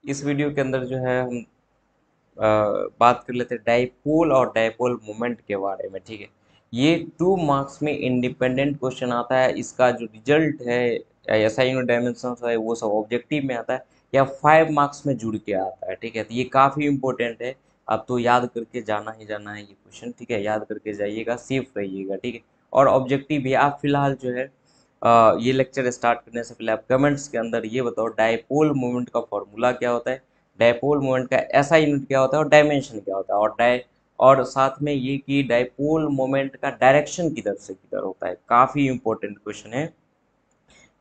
इस वीडियो के अंदर जो है हम बात कर लेते हैं डाइपोल और डाइपोल मोमेंट के बारे में। ठीक है, ये 2 मार्क्स में इंडिपेंडेंट क्वेश्चन आता है। इसका जो रिजल्ट है ऐसा यूनिट डायमेंशन है वो सब ऑब्जेक्टिव में आता है या 5 मार्क्स में जुड़ के आता है। ठीक है, तो ये काफ़ी इंपॉर्टेंट है। अब तो याद करके जाना ही जाना है ये क्वेश्चन। ठीक है, याद करके जाइएगा, सेफ रहिएगा। ठीक है, और ऑब्जेक्टिव भी। आप फिलहाल जो है ये लेक्चर स्टार्ट करने से पहले आप कमेंट्स के अंदर ये बताओ डाइपोल मोमेंट का फॉर्मूला क्या होता है, डाइपोल मोमेंट का ऐसा यूनिट क्या होता है और डायमेंशन क्या होता है, और साथ में ये कि डाइपोल मोमेंट का डायरेक्शन किधर से किधर होता है। काफ़ी इंपॉर्टेंट क्वेश्चन है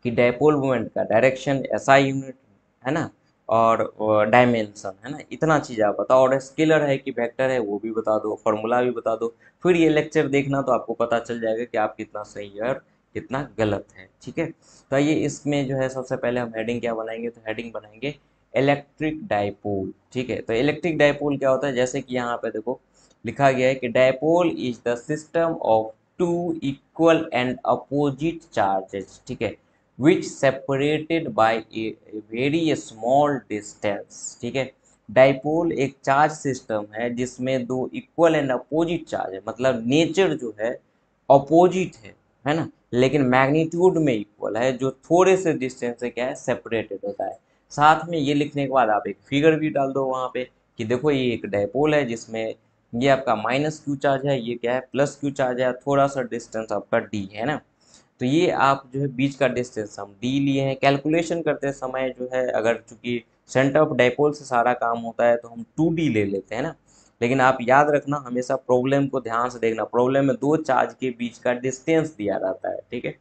कि डाइपोल मोमेंट का डायरेक्शन ऐसा यूनिट है ना, और डायमेंशन है ना, इतना चीज़ आप बताओ। और स्केलर है कि वेक्टर है वो भी बता दो, फॉर्मूला भी बता दो। फिर ये लेक्चर देखना तो आपको पता चल जाएगा कि आप कितना सही है और कितना गलत है। ठीक है, तो ये इसमें जो है सबसे पहले हम हेडिंग क्या बनाएंगे, तो हेडिंग बनाएंगे इलेक्ट्रिक डाइपोल। ठीक है, तो इलेक्ट्रिक डाइपोल क्या होता है, जैसे कि यहाँ पे देखो लिखा गया है कि dipole is the system of two equal and opposite charges. ठीक है, which separated by a very small distance। ठीक है, डाइपोल एक चार्ज सिस्टम है जिसमें दो इक्वल एंड अपोजिट चार्ज है, मतलब नेचर जो है अपोजिट है ना, लेकिन मैग्नीट्यूड में इक्वल है, जो थोड़े से डिस्टेंस से क्या है सेपरेटेड होता है। साथ में ये लिखने के बाद आप एक फिगर भी डाल दो वहाँ पे कि देखो ये एक डाइपोल है जिसमें ये आपका माइनस क्यू चार्ज है, ये क्या है प्लस क्यू चार्ज है, थोड़ा सा डिस्टेंस आपका डी है ना। तो ये आप जो है बीच का डिस्टेंस हम डी लिए हैं। कैलकुलेशन करते समय जो है अगर चूंकि सेंटर ऑफ डाइपोल से सारा काम होता है तो हम 2D ले लेते हैं ना, लेकिन आप याद रखना हमेशा प्रॉब्लम को ध्यान से देखना। प्रॉब्लम में दो चार्ज के बीच का डिस्टेंस दिया रहता है। ठीक है,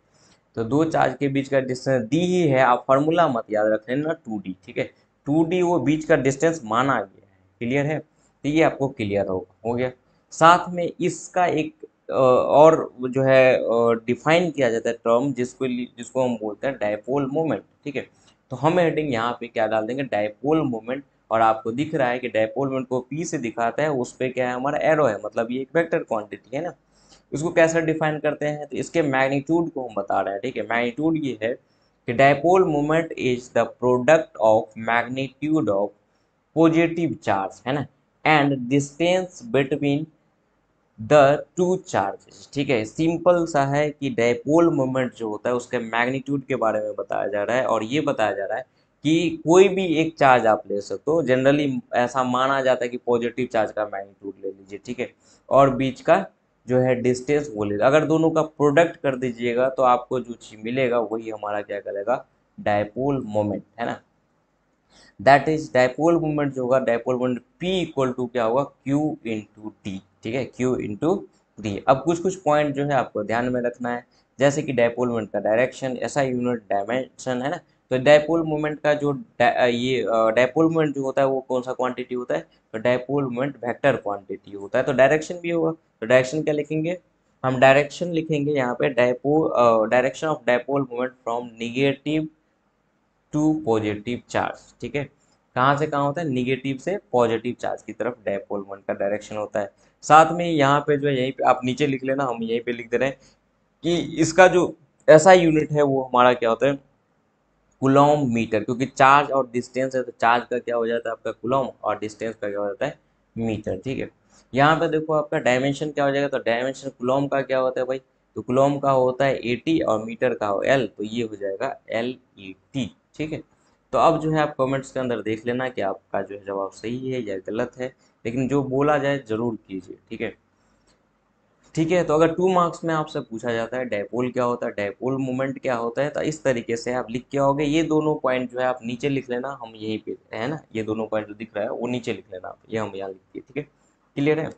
तो दो चार्ज के बीच का डिस्टेंस डी ही है, आप फार्मूला मत याद रख लेना 2D। ठीक है, 2D वो बीच का डिस्टेंस माना गया है। क्लियर है, तो ये आपको क्लियर हो गया। साथ में इसका एक और जो है डिफाइन किया जाता है टर्म जिसको हम बोलते हैं डाइपोल मोमेंट। ठीक है, तो हम हेडिंग यहाँ पे क्या डाल देंगे, डाइपोल मोमेंट। और आपको दिख रहा है कि डाइपोल मोमेंट को पी से दिखाता है, उस पर क्या है हमारा एरो है, मतलब ये एक वेक्टर क्वांटिटी है ना। इसको कैसे डिफाइन करते हैं, तो इसके मैग्नीट्यूड को हम बता रहे हैं। ठीक है, मैग्नीट्यूड ये है कि dipole moment is the product of magnitude of positive charge है ना and distance between the two charges. ठीक है, सिंपल सा है कि डाइपोल मोमेंट जो होता है उसके मैग्नीट्यूड के बारे में बताया जा रहा है, और ये बताया जा रहा है कि कोई भी एक चार्ज आप ले सकते हो। जनरली ऐसा माना जाता है कि पॉजिटिव चार्ज का मैग्नीट्यूड ले लीजिए। ठीक है, और बीच का जो है डिस्टेंस वो ले, अगर दोनों का प्रोडक्ट कर दीजिएगा तो आपको जो चीज मिलेगा वही हमारा क्या करेगा, डाइपोल मोमेंट है ना। दैट इज डाइपोल मोमेंट जो होगा, dipole moment p equal to क्या होगा, क्यू इंटू डी। ठीक है, क्यू इंटू डी। अब कुछ कुछ पॉइंट जो है आपको ध्यान में रखना है, जैसे कि डाइपोल मोमेंट का डायरेक्शन, ऐसा यूनिट डायमेंशन है ना। तो डाइपोल मोमेंट का जो ये डाइपोल मोमेंट जो होता है वो कौन सा क्वांटिटी होता है, तो डाइपोल मोमेंट वेक्टर क्वांटिटी होता है। तो डायरेक्शन भी होगा, तो डायरेक्शन क्या लिखेंगे, हम डायरेक्शन लिखेंगे यहाँ पे direction of dipole moment from negative to positive charge. ठीक है, कहाँ से कहाँ होता है, निगेटिव से पॉजिटिव चार्ज की तरफ डायपोल मोमेंट का डायरेक्शन होता है। साथ में यहाँ पे जो है यहीं पे आप नीचे लिख लेना, हम यहीं पे लिख दे रहे हैं कि इसका जो ऐसा यूनिट है वो हमारा क्या होता है, कुलॉम मीटर। क्योंकि चार्ज और डिस्टेंस है तो चार्ज का क्या हो जाता है आपका कुलॉम, और डिस्टेंस का क्या हो जाता है मीटर। ठीक है, यहाँ पे देखो आपका डायमेंशन क्या हो जाएगा, तो डायमेंशन कुलॉम का क्या होता है भाई, तो कुलॉम का होता है 80 और मीटर का हो एल, तो ये हो जाएगा LET। ठीक है, तो अब जो है आप कमेंट्स के अंदर देख लेना कि आपका जो है जवाब सही है या गलत है, लेकिन जो बोला जाए जरूर कीजिए। ठीक है, ठीक है, तो अगर 2 मार्क्स में आपसे पूछा जाता है डायपोल क्या होता है, डायपोल मोमेंट क्या होता है, तो इस तरीके से आप लिख के आओगे। ये दोनों पॉइंट जो है आप नीचे लिख लेना, हम यहीं पे है ना, ये दोनों पॉइंट जो दिख रहा है वो नीचे लिख लेना आप, ये हम यहाँ लिख दिए। ठीक है, क्लियर है।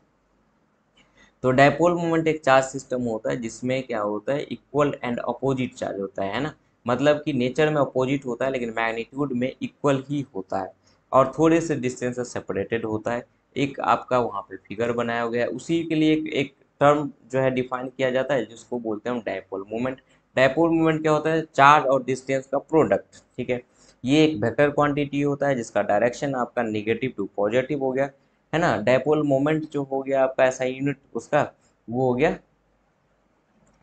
तो डायपोल मोमेंट एक चार्ज सिस्टम होता है जिसमें क्या होता है, इक्वल एंड अपोजिट चार्ज होता है ना, मतलब कि नेचर में अपोजिट होता है लेकिन मैग्नीट्यूड में इक्वल ही होता है, और थोड़े से डिस्टेंस से सेपरेटेड होता है। एक आपका वहाँ पे फिगर बनाया गया है, उसी के लिए एक टर्म जो है डिफाइन किया जाता है जिसको बोलते हैं हम डायपोल मोमेंट। डायपोल मोमेंट क्या होता है, चार्ज और डिस्टेंस का प्रोडक्ट। ठीक है, ये एक वेक्टर क्वांटिटी होता है जिसका डायरेक्शन आपका निगेटिव टू पॉजिटिव हो गया है ना। डायपोल मोमेंट जो हो गया आपका ऐसा यूनिट उसका, वो हो गया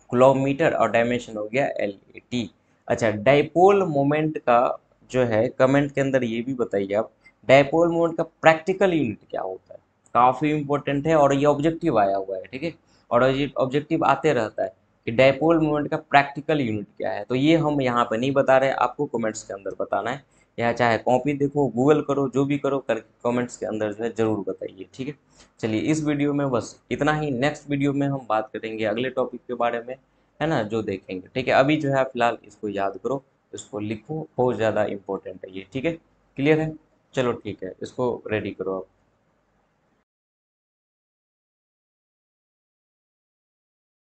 किलोमीटर, और डायमेंशन हो गया LAT। अच्छा, डाइपोल मोमेंट का जो है कमेंट के अंदर ये भी बताइए आप, डाइपोल मोमेंट का प्रैक्टिकल यूनिट क्या होता है। काफ़ी इंपॉर्टेंट है और ये ऑब्जेक्टिव आया हुआ है, ठीक है। और ये ऑब्जेक्टिव आते रहता है कि डाइपोल मोमेंट का प्रैक्टिकल यूनिट क्या है। तो ये हम यहाँ पे नहीं बता रहे, आपको कमेंट्स के अंदर बताना है। या चाहे कॉपी देखो, गूगल करो, जो भी करो करके कमेंट्स के अंदर जो है ज़रूर बताइए, ठीक है। चलिए, इस वीडियो में बस इतना ही। नेक्स्ट वीडियो में हम बात करेंगे अगले टॉपिक के बारे में, है ना, जो देखेंगे, ठीक है। अभी जो है फिलहाल इसको याद करो, इसको लिखो, बहुत ज़्यादा इंपॉर्टेंट है ये, ठीक है। क्लियर है। चलो ठीक है, इसको रेडी करो आप।